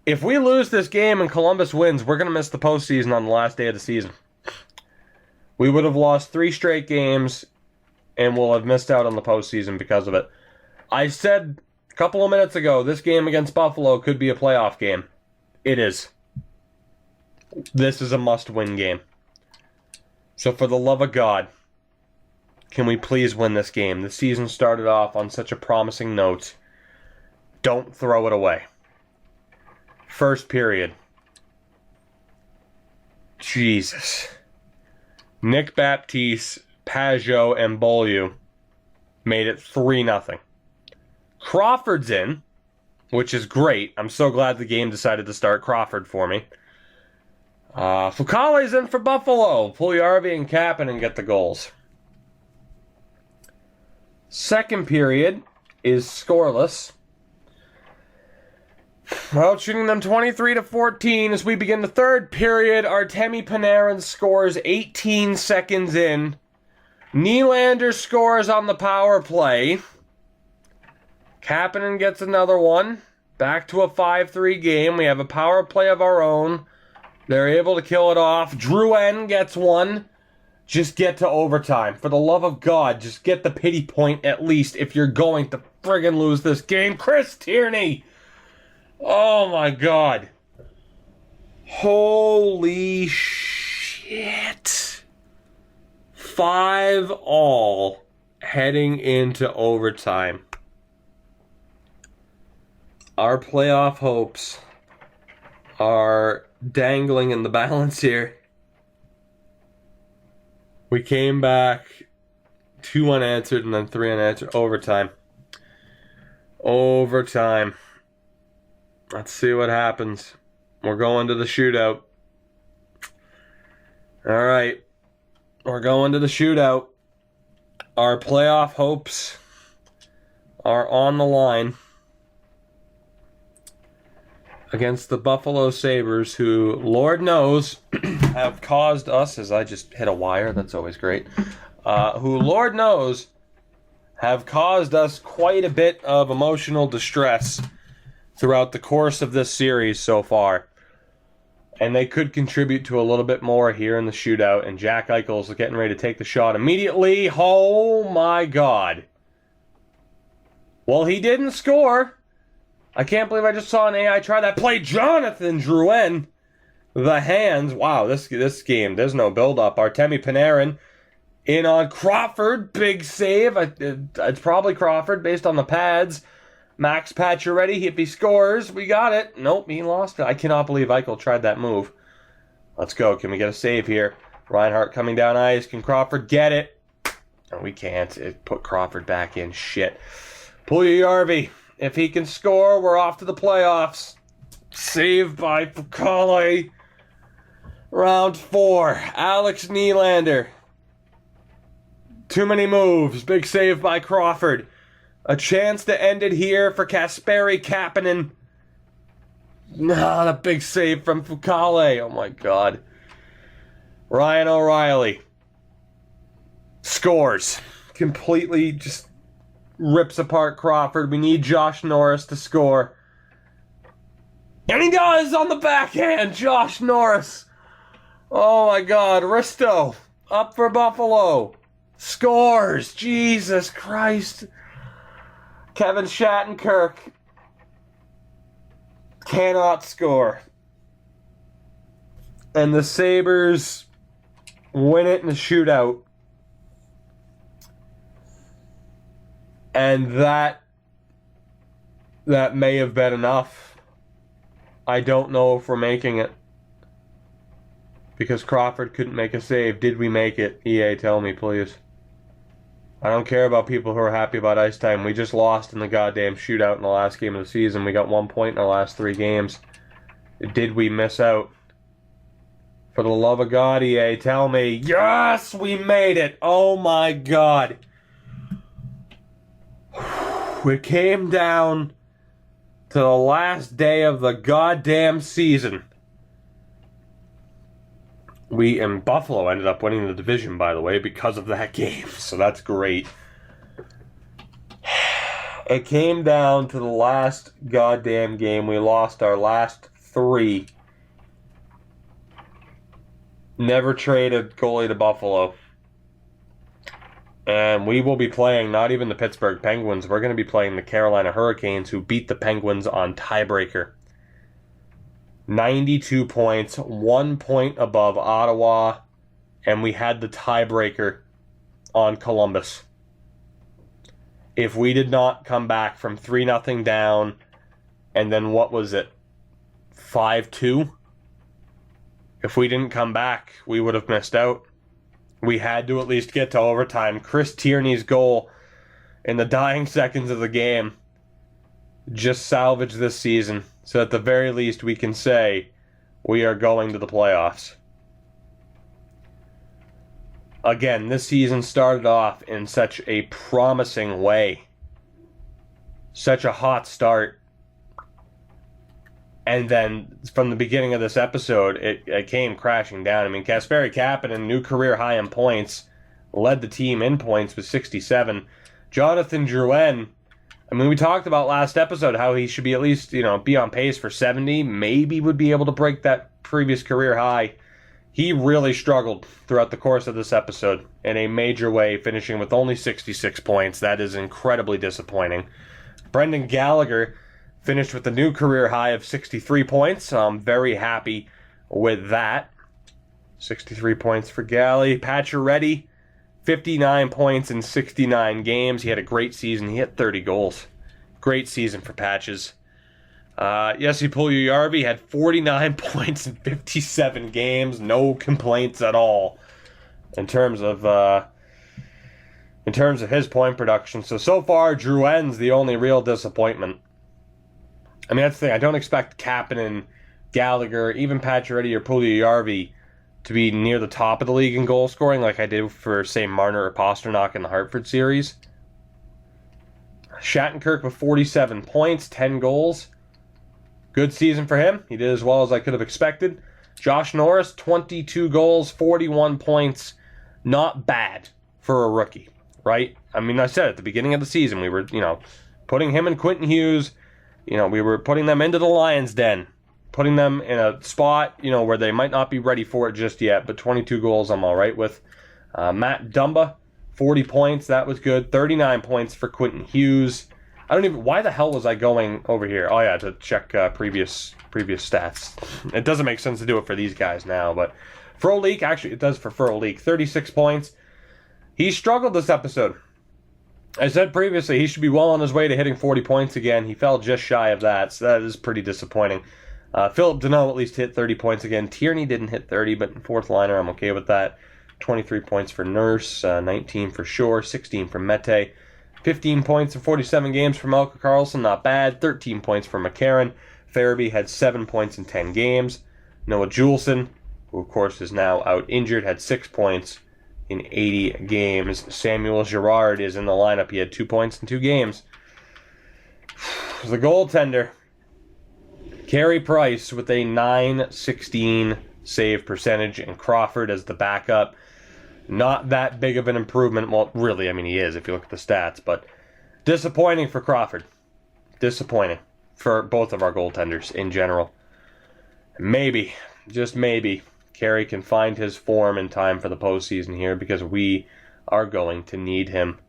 If we lose this game and Columbus wins, we're going to miss the postseason on the last day of the season. We would have lost 3 straight games, and we'll have missed out on the postseason because of it. I said a couple of minutes ago, this game against Buffalo could be a playoff game. It is. This is a must-win game. So for the love of God, can we please win this game? The season started off on such a promising note. Don't throw it away. First period. Jesus. Nick Baptiste, Pajot, and Beaulieu made it 3-0. Crawford's in, which is great. I'm so glad the game decided to start Crawford for me. Fucale's in for Buffalo. Puljujarvi and Kapanen get the goals. Second period is scoreless. Shooting them 23-14 as we begin the third period. Artemi Panarin scores 18 seconds in. Nylander scores on the power play. Kapanen gets another one. Back to a 5-3 game. We have a power play of our own. They're able to kill it off. Drouin gets one. Just get to overtime. For the love of God, just get the pity point at least if you're going to friggin' lose this game. Chris Tierney! Oh my God. Holy shit. 5-5 heading into overtime. Our playoff hopes are dangling in the balance here. We came back 2 unanswered and then 3 unanswered. Overtime. Let's see what happens. We're going to the shootout. All right. We're going to the shootout. Our playoff hopes are on the line against the Buffalo Sabres, who, Lord knows, have caused us, as I just hit a wire, that's always great, who, Lord knows, have caused us quite a bit of emotional distress throughout the course of this series so far. And they could contribute to a little bit more here in the shootout, and Jack Eichel's getting ready to take the shot immediately. Oh my God. Well, he didn't score. I can't believe I just saw an AI try that play. Jonathan Drouin. The hands. Wow, this game, there's no build-up. Artemi Panarin in on Crawford. Big save. It's probably Crawford based on the pads. Max Pacioretty, if he scores, we got it. Nope, he lost it. I cannot believe Eichel tried that move. Let's go. Can we get a save here? Reinhart coming down ice. Can Crawford get it? No, we can't. It put Crawford back in. Shit. Puljujarvi. If he can score, we're off to the playoffs. Saved by Fucale. Round 4. Alex Nylander. Too many moves. Big save by Crawford. A chance to end it here for Kasperi Kapanen. Not a big save from Fucale. Oh my God. Ryan O'Reilly. Scores. Completely just rips apart Crawford. We need Josh Norris to score. And he does on the backhand. Josh Norris. Oh my God. Risto. Up for Buffalo. Scores. Jesus Christ. Kevin Shattenkirk cannot score. And the Sabres win it in the shootout. And that may have been enough. I don't know if we're making it. Because Crawford couldn't make a save. Did we make it? EA, tell me, please. I don't care about people who are happy about ice time. We just lost in the goddamn shootout in the last game of the season. We got 1 point in our last 3 games. Did we miss out? For the love of God, EA, tell me. Yes, we made it. Oh my God. We came down to the last day of the goddamn season. We in Buffalo ended up winning the division, by the way, because of that game. So that's great. It came down to the last goddamn game. We lost our last 3. Never traded goalie to Buffalo. And we will be playing not even the Pittsburgh Penguins. We're going to be playing the Carolina Hurricanes, who beat the Penguins on tiebreaker. 92 points, 1 point above Ottawa, and we had the tiebreaker on Columbus. If we did not come back from 3-0 down, and then what was it, 5-2? If we didn't come back, we would have missed out. We had to at least get to overtime. Chris Tierney's goal in the dying seconds of the game just salvaged this season. So at the very least, we can say we are going to the playoffs. Again, this season started off in such a promising way. Such a hot start. And then from the beginning of this episode, it came crashing down. I mean, Kasperi Kapanen, new career high in points, led the team in points with 67. Jonathan Drouin, I mean, we talked about last episode how he should be at least, be on pace for 70. Maybe would be able to break that previous career high. He really struggled throughout the course of this episode in a major way, finishing with only 66 points. That is incredibly disappointing. Brendan Gallagher finished with a new career high of 63 points. So I'm very happy with that. 63 points for Gally. Pacioretty, 59 points in 69 games. He had a great season. He hit 30 goals. Great season for Patches. Jesse Puljujarvi had 49 points in 57 games. No complaints at all in terms of his point production. So far, Drouin's the only real disappointment. I mean, that's the thing. I don't expect Kapanen, Gallagher, even Pacioretty or Puljujarvi to be near the top of the league in goal scoring like I did for, say, Marner or Pasternak in the Hartford series. Shattenkirk with 47 points, 10 goals. Good season for him. He did as well as I could have expected. Josh Norris, 22 goals, 41 points. Not bad for a rookie, right? I mean, I said at the beginning of the season, we were, putting him and Quentin Hughes, we were putting them into the Lions' den, putting them in a spot, where they might not be ready for it just yet, but 22 goals I'm all right with. Matt Dumba, 40 points. That was good. 39 points for Quentin Hughes. Why the hell was I going over here? Oh yeah, to check previous stats. It doesn't make sense to do it for these guys now, but Frolik, actually it does for Frolik. 36 points. He struggled this episode. I said previously he should be well on his way to hitting 40 points again. He fell just shy of that, so that is pretty disappointing. Philip Deneau at least hit 30 points again. Tierney didn't hit 30, but in fourth liner, I'm okay with that. 23 points for Nurse, 19 for Shore, 16 for Mete. 15 points in 47 games for Malcolm Carlson, not bad. 13 points for McCarron. Farabee had 7 points in 10 games. Noah Juleson, who of course is now out injured, had 6 points in 80 games. Samuel Girard is in the lineup. He had 2 points in 2 games. The goaltender, Carey Price with a .916 save percentage, and Crawford as the backup. Not that big of an improvement. Well, really, I mean, he is if you look at the stats, but disappointing for Crawford. Disappointing for both of our goaltenders in general. Maybe, just maybe, Carey can find his form in time for the postseason here because we are going to need him.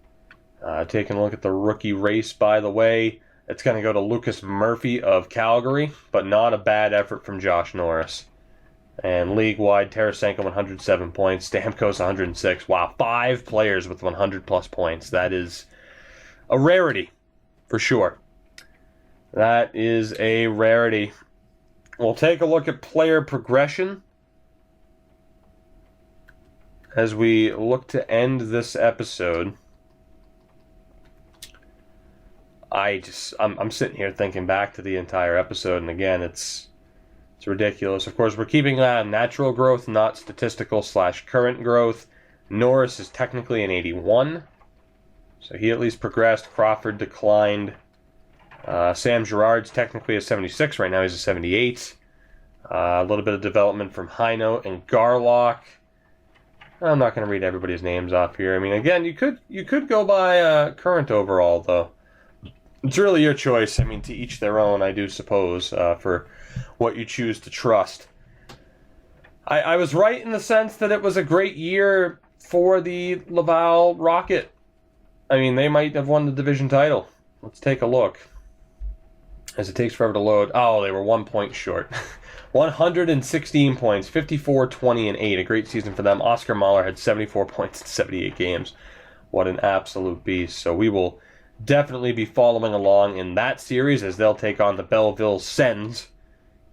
Taking a look at the rookie race, by the way, it's going to go to Lucas Murphy of Calgary, but not a bad effort from Josh Norris. And league-wide, Tarasenko 107 points, Stamkos 106. Wow, 5 players with 100-plus points. That is a rarity, for sure. That is a rarity. We'll take a look at player progression as we look to end this episode. I'm sitting here thinking back to the entire episode, and again, it's ridiculous. Of course, we're keeping natural growth, not statistical/current growth. Norris is technically an 81, so he at least progressed. Crawford declined. Sam Girard's technically a 76 right now. He's a 78. A little bit of development from Heino and Garlock. I'm not going to read everybody's names off here. I mean, again, you could go by current overall, though. It's really your choice. I mean, to each their own, I do suppose, for what you choose to trust. I was right in the sense that it was a great year for the Laval Rocket. I mean, they might have won the division title. Let's take a look. As it takes forever to load. Oh, they were 1 point short. 116 points, 54, 20, and 8. A great season for them. Oscar Mahler had 74 points in 78 games. What an absolute beast. So we will definitely be following along in that series as they'll take on the Belleville Sens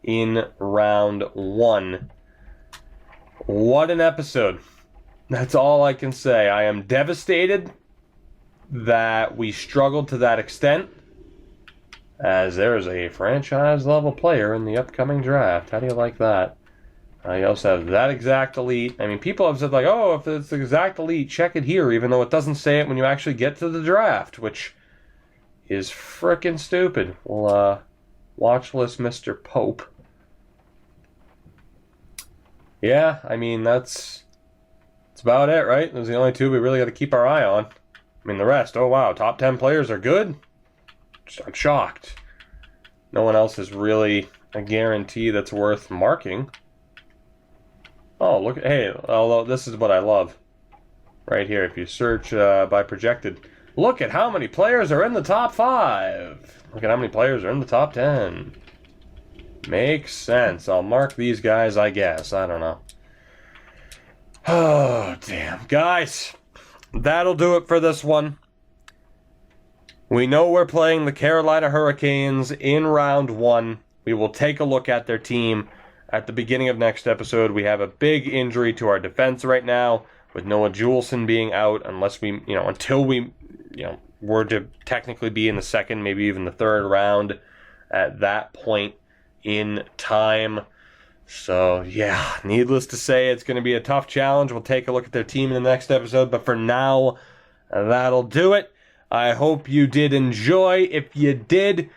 in round 1. What an episode. That's all I can say. I am devastated that we struggled to that extent. as there is a franchise-level player in the upcoming draft. How do you like that? You also have that exact elite. I mean, people have said, like, oh, if it's the exact elite, check it here, even though it doesn't say it when you actually get to the draft, which is frickin' stupid. We'll watch list Mr. Pope. Yeah, I mean, that's about it, right? Those are the only two we really got to keep our eye on. I mean, the rest, oh wow, top 10 players are good? I'm shocked. No one else is really a guarantee that's worth marking. Oh, look, hey, although this is what I love. Right here, if you search by projected, look at how many players are in the top 5. Look at how many players are in the top 10. Makes sense. I'll mark these guys, I guess. I don't know. Oh, damn. Guys, that'll do it for this one. We know we're playing the Carolina Hurricanes in round 1. We will take a look at their team at the beginning of next episode. We have a big injury to our defense right now, with Noah Juleson being out, unless we, until we, were to technically be in the second, maybe even the third round at that point in time. So, yeah, needless to say, it's going to be a tough challenge. We'll take a look at their team in the next episode, but for now, that'll do it. I hope you did enjoy. If you did,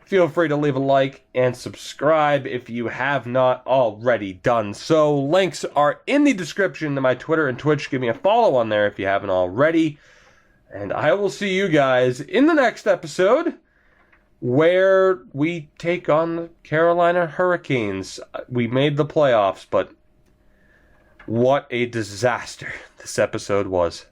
feel free to leave a like and subscribe if you have not already done so. Links are in the description to my Twitter and Twitch. Give me a follow on there if you haven't already. And I will see you guys in the next episode, where we take on the Carolina Hurricanes. We made the playoffs, but what a disaster this episode was.